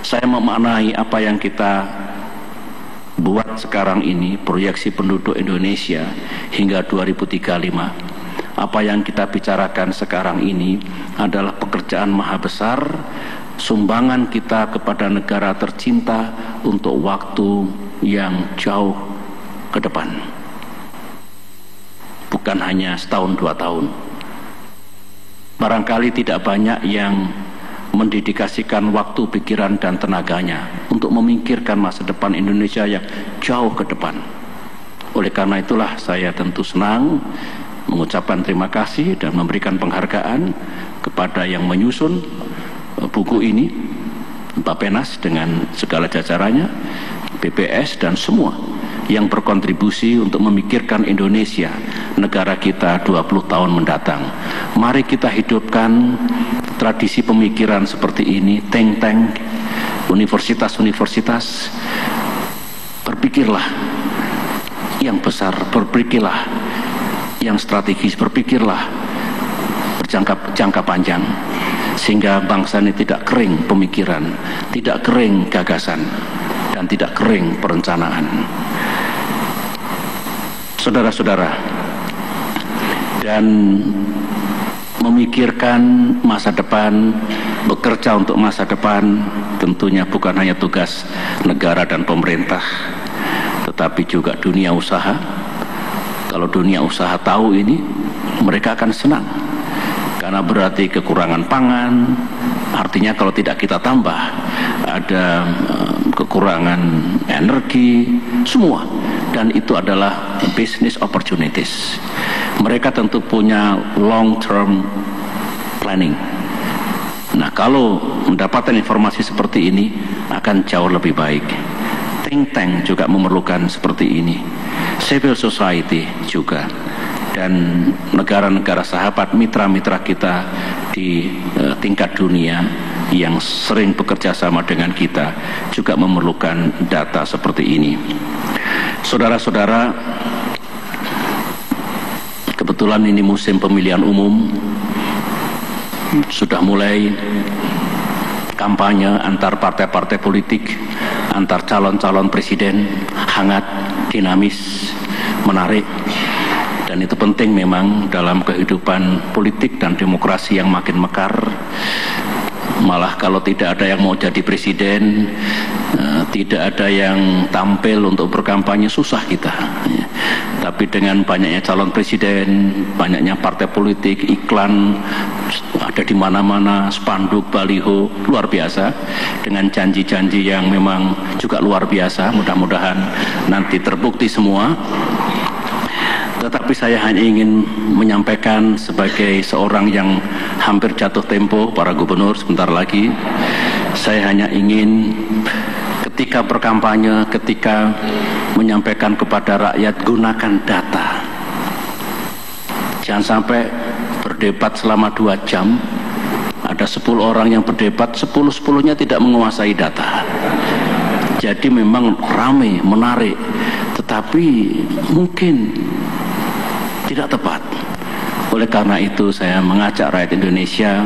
Saya memaknai apa yang kita buat sekarang ini, proyeksi penduduk Indonesia hingga 2035. Apa yang kita bicarakan sekarang ini adalah pekerjaan maha besar, sumbangan kita kepada negara tercinta untuk waktu yang jauh ke depan, bukan hanya setahun 2 tahun. Barangkali tidak banyak yang mendedikasikan waktu, pikiran, dan tenaganya untuk memikirkan masa depan Indonesia yang jauh ke depan. Oleh karena itulah saya tentu senang mengucapkan terima kasih dan memberikan penghargaan kepada yang menyusun buku ini, Bappenas dengan segala jajarannya, BPS dan semua yang berkontribusi untuk memikirkan Indonesia, negara kita 20 tahun mendatang. Mari kita hidupkan tradisi pemikiran seperti ini, think tank, universitas-universitas. Berpikirlah yang besar, berpikirlah yang strategis, berpikirlah berjangka panjang, sehingga bangsa ini tidak kering pemikiran, tidak kering gagasan, dan tidak kering perencanaan. Saudara-saudara, dan memikirkan masa depan, bekerja untuk masa depan tentunya bukan hanya tugas negara dan pemerintah, tetapi juga dunia usaha. Kalau dunia usaha tahu ini, mereka akan senang, karena berarti kekurangan pangan, artinya kalau tidak kita tambah, ada kekurangan energi, semua, dan itu adalah business opportunities. Mereka tentu punya long term planning. Nah, kalau mendapatkan informasi seperti ini akan jauh lebih baik. Think tank juga memerlukan seperti ini, civil society juga, dan negara-negara sahabat, mitra-mitra kita di tingkat dunia yang sering bekerja sama dengan kita juga memerlukan data seperti ini. Saudara-saudara, kebetulan ini musim pemilihan umum, sudah mulai kampanye antar partai-partai politik, antar calon-calon presiden, hangat, dinamis, menarik, dan itu penting memang dalam kehidupan politik dan demokrasi yang makin mekar. Malah kalau tidak ada yang mau jadi presiden, tidak ada yang tampil untuk berkampanye, susah kita. Tapi dengan banyaknya calon presiden, banyaknya partai politik, iklan ada di mana-mana, spanduk, baliho, luar biasa, dengan janji-janji yang memang juga luar biasa. Mudah-mudahan nanti terbukti semua. Tetapi saya hanya ingin menyampaikan sebagai seorang yang hampir jatuh tempo, para gubernur sebentar lagi, saya hanya ingin ketika berkampanye, ketika menyampaikan kepada rakyat, gunakan data. Jangan sampai berdebat selama 2 jam, ada 10 orang yang berdebat, 10-10-nya tidak menguasai data. Jadi memang ramai, menarik, tetapi mungkin tidak tepat. Oleh karena itu saya mengajak rakyat Indonesia,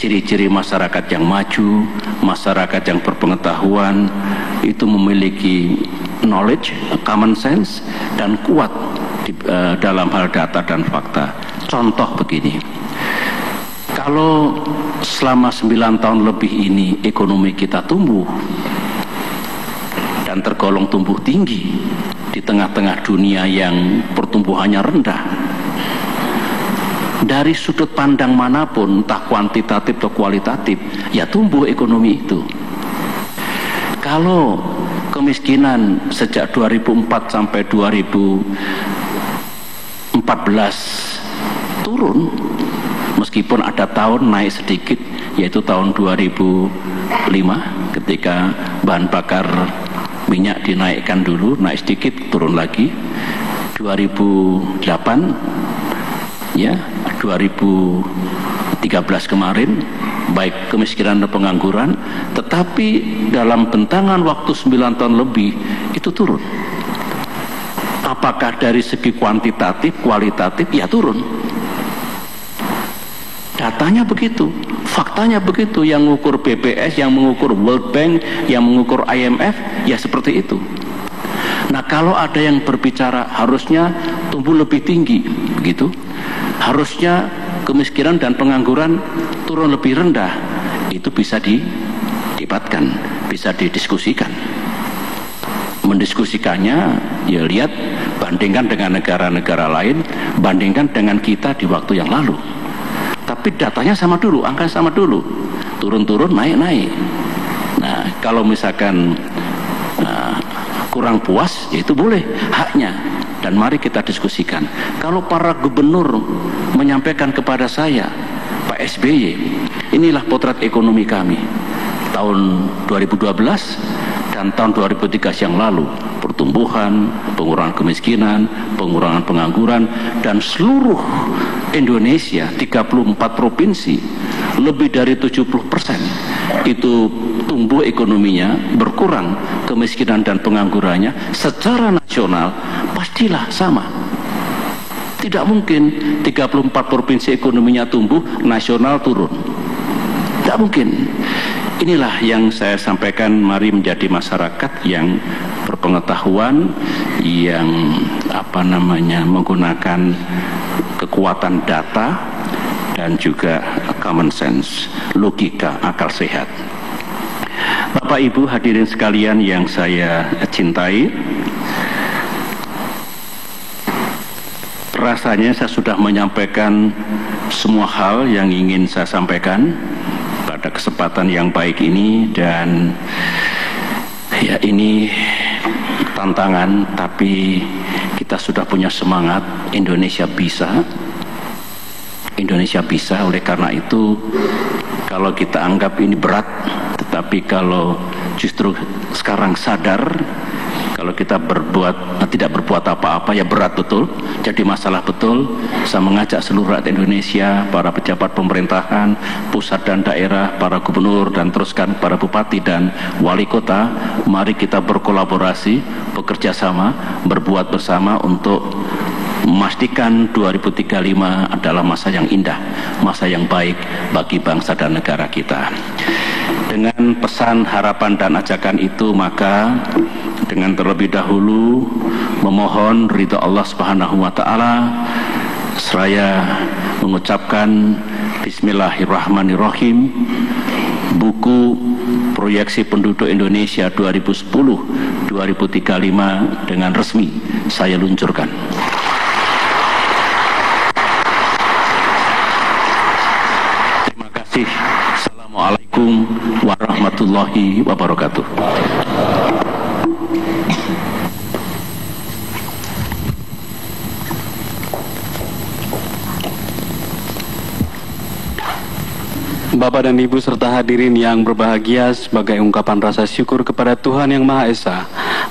ciri-ciri masyarakat yang maju, masyarakat yang berpengetahuan, itu memiliki knowledge, common sense, dan kuat dalam hal data dan fakta. Contoh begini, kalau selama 9 tahun lebih ini ekonomi kita tumbuh dan tergolong tumbuh tinggi di tengah-tengah dunia yang pertumbuhannya rendah, dari sudut pandang manapun, entah kuantitatif atau kualitatif, ya tumbuh ekonomi itu. Kalau kemiskinan sejak 2004 sampai 2014 turun, meskipun ada tahun naik sedikit, yaitu tahun 2005 ketika bahan bakar minyak dinaikkan dulu, naik sedikit, turun lagi. 2008, ya, 2013 kemarin, baik kemiskinan dan pengangguran, tetapi dalam bentangan waktu 9 tahun lebih itu turun. Apakah dari segi kuantitatif, kualitatif? Ya turun. Datanya begitu, faktanya begitu. Yang mengukur BPS, yang mengukur World Bank, yang mengukur IMF, ya seperti itu. Nah, kalau ada yang berbicara harusnya tumbuh lebih tinggi, begitu, harusnya kemiskinan dan pengangguran turun lebih rendah, itu bisa didebatkan, bisa didiskusikan. Mendiskusikannya, ya lihat, bandingkan dengan negara-negara lain, bandingkan dengan kita di waktu yang lalu. Tapi datanya sama dulu, angka sama dulu, turun-turun, naik-naik. Nah, kalau misalkan kurang puas, ya itu boleh, haknya, dan mari kita diskusikan. Kalau para gubernur menyampaikan kepada saya, Pak Pak SBY. Inilah potret ekonomi kami tahun 2012 dan tahun 2013 yang lalu. Pertumbuhan, pengurangan kemiskinan, pengurangan pengangguran, dan seluruh Indonesia 34 provinsi lebih dari 70% itu tumbuh ekonominya, berkurang kemiskinan dan penganggurannya. Secara nasional pastilah sama. Tidak mungkin 34 provinsi ekonominya tumbuh, nasional turun. Tidak mungkin. Inilah yang saya sampaikan, mari menjadi masyarakat yang berpengetahuan, yang menggunakan kekuatan data dan juga common sense, logika, akal sehat. Bapak Ibu hadirin sekalian yang saya cintai, rasanya saya sudah menyampaikan semua hal yang ingin saya sampaikan pada kesempatan yang baik ini, dan ya ini tantangan, tapi kita sudah punya semangat. Indonesia bisa. Indonesia bisa. Oleh karena itu, kalau kita anggap ini berat, tetapi kalau justru sekarang sadar kalau kita tidak berbuat apa-apa, ya berat betul, jadi masalah betul. Saya mengajak seluruh rakyat Indonesia, para pejabat pemerintahan pusat dan daerah, para gubernur dan teruskan para bupati dan wali kota, mari kita berkolaborasi, bekerja sama, berbuat bersama untuk memastikan 2035 adalah masa yang indah, masa yang baik bagi bangsa dan negara kita. Dengan pesan, harapan dan ajakan itu, maka dengan terlebih dahulu memohon ridha Allah Subhanahu wa taala, seraya mengucapkan bismillahirrahmanirrahim, buku Proyeksi Penduduk Indonesia 2010-2035 dengan resmi saya luncurkan. Terima kasih. Assalamualaikum warahmatullahi wabarakatuh. Bapak dan Ibu serta hadirin yang berbahagia, sebagai ungkapan rasa syukur kepada Tuhan Yang Maha Esa,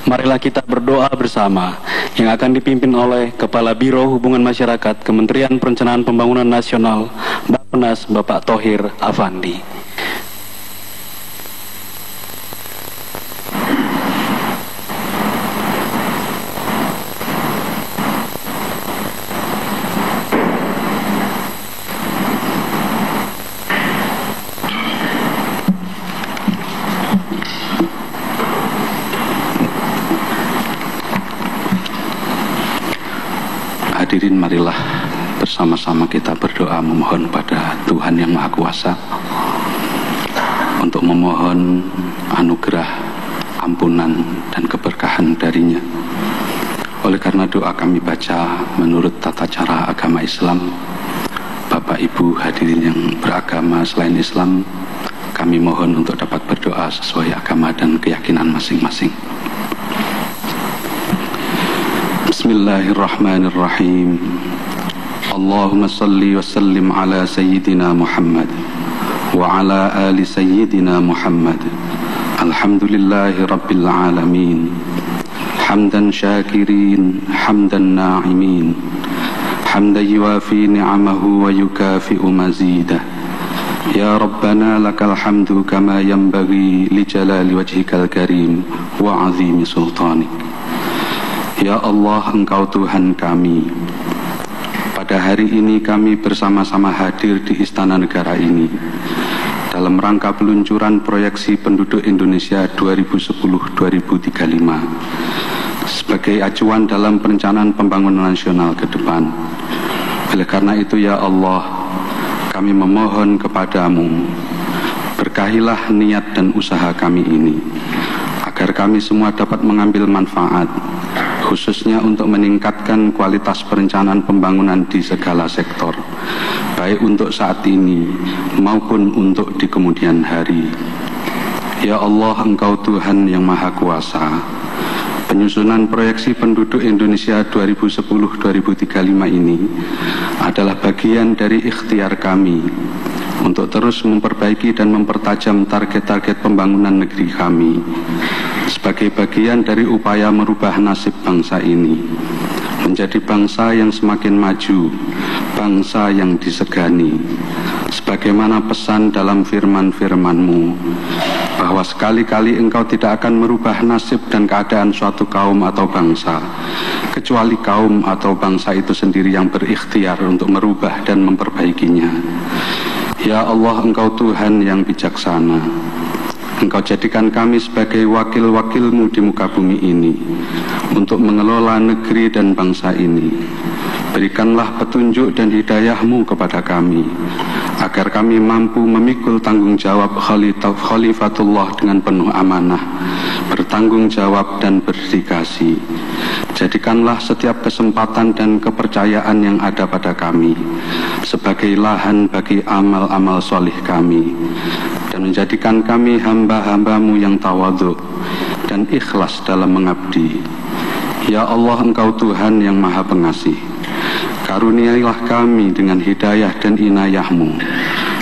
marilah kita berdoa bersama yang akan dipimpin oleh Kepala Biro Hubungan Masyarakat Kementerian Perencanaan Pembangunan Nasional, Bappenas, Bapak Thohir Afandi. Hadirin, marilah bersama-sama kita berdoa memohon pada Tuhan Yang Maha Kuasa untuk memohon anugerah, ampunan dan keberkahan darinya. Oleh karena doa kami baca menurut tata cara agama Islam, Bapak Ibu hadirin yang beragama selain Islam, kami mohon untuk dapat berdoa sesuai agama dan keyakinan masing-masing. Bismillahirrahmanirrahim. Allahumma salli wa sallim ala sayyidina Muhammad wa ala ali sayyidina Muhammad. Alhamdulillahi rabbil alamin. Hamdan syakirin, hamdan na'imin. Hamdan yuafi ni'amahu wa yukafi'u mazidah. Ya Rabbana lakal hamdu kama yanbaghi li jalali wajhikal karim wa azimi sultanik. Ya Allah, Engkau Tuhan kami. Pada hari ini kami bersama-sama hadir di Istana Negara ini dalam rangka peluncuran proyeksi penduduk Indonesia 2010-2035 sebagai acuan dalam perencanaan pembangunan nasional ke depan. Oleh karena itu, ya Allah, kami memohon kepadamu, berkahilah niat dan usaha kami ini, agar kami semua dapat mengambil manfaat, khususnya untuk meningkatkan kualitas perencanaan pembangunan di segala sektor, baik untuk saat ini maupun untuk di kemudian hari. Ya Allah, Engkau Tuhan Yang Maha Kuasa. Penyusunan proyeksi penduduk Indonesia 2010-2035 ini adalah bagian dari ikhtiar kami untuk terus memperbaiki dan mempertajam target-target pembangunan negeri kami sebagai bagian dari upaya merubah nasib bangsa ini menjadi bangsa yang semakin maju, bangsa yang disegani, sebagaimana pesan dalam firman-firman-Mu, bahwa sekali-kali Engkau tidak akan merubah nasib dan keadaan suatu kaum atau bangsa, kecuali kaum atau bangsa itu sendiri yang berikhtiar untuk merubah dan memperbaikinya. Ya Allah, Engkau Tuhan yang bijaksana. Engkau jadikan kami sebagai wakil-wakil-Mu di muka bumi ini untuk mengelola negeri dan bangsa ini. Berikanlah petunjuk dan hidayah-Mu kepada kami, agar kami mampu memikul tanggung jawab Khalifatullah dengan penuh amanah, bertanggung jawab dan berdedikasi. Jadikanlah setiap kesempatan dan kepercayaan yang ada pada kami sebagai lahan bagi amal-amal solih kami, dan menjadikan kami hamba-hamba-Mu yang tawadhu dan ikhlas dalam mengabdi. Ya Allah, Engkau Tuhan yang Maha Pengasih, karuniailah kami dengan hidayah dan inayah-Mu,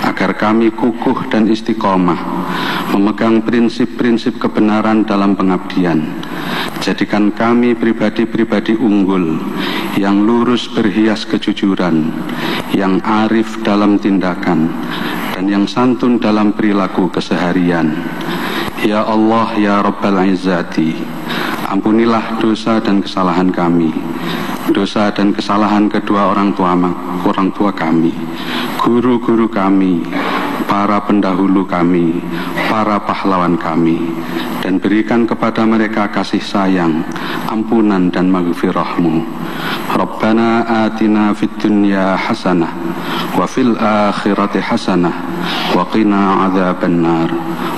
agar kami kukuh dan istiqomah memegang prinsip-prinsip kebenaran dalam pengabdian. Jadikan kami pribadi-pribadi unggul yang lurus berhias kejujuran, yang arif dalam tindakan, dan yang santun dalam perilaku keseharian. Ya Allah, ya Rabbal Izzati, ampunilah dosa dan kesalahan kami, dosa dan kesalahan kedua orang tua kami, guru-guru kami, para pendahulu kami, para pahlawan kami, dan berikan kepada mereka kasih sayang, ampunan dan maghfirah-Mu. Rabbana atina fid dunya hasanah wa fil akhirati hasanah wa qina adzabannar.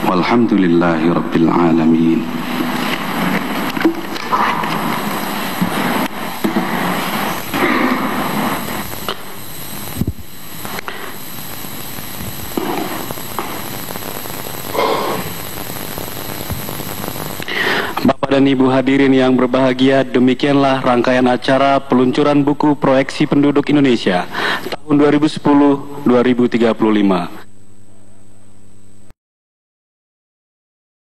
Walhamdulillahi rabbil alamin. Bapak dan Ibu hadirin yang berbahagia, demikianlah rangkaian acara peluncuran buku Proyeksi Penduduk Indonesia tahun 2010-2035.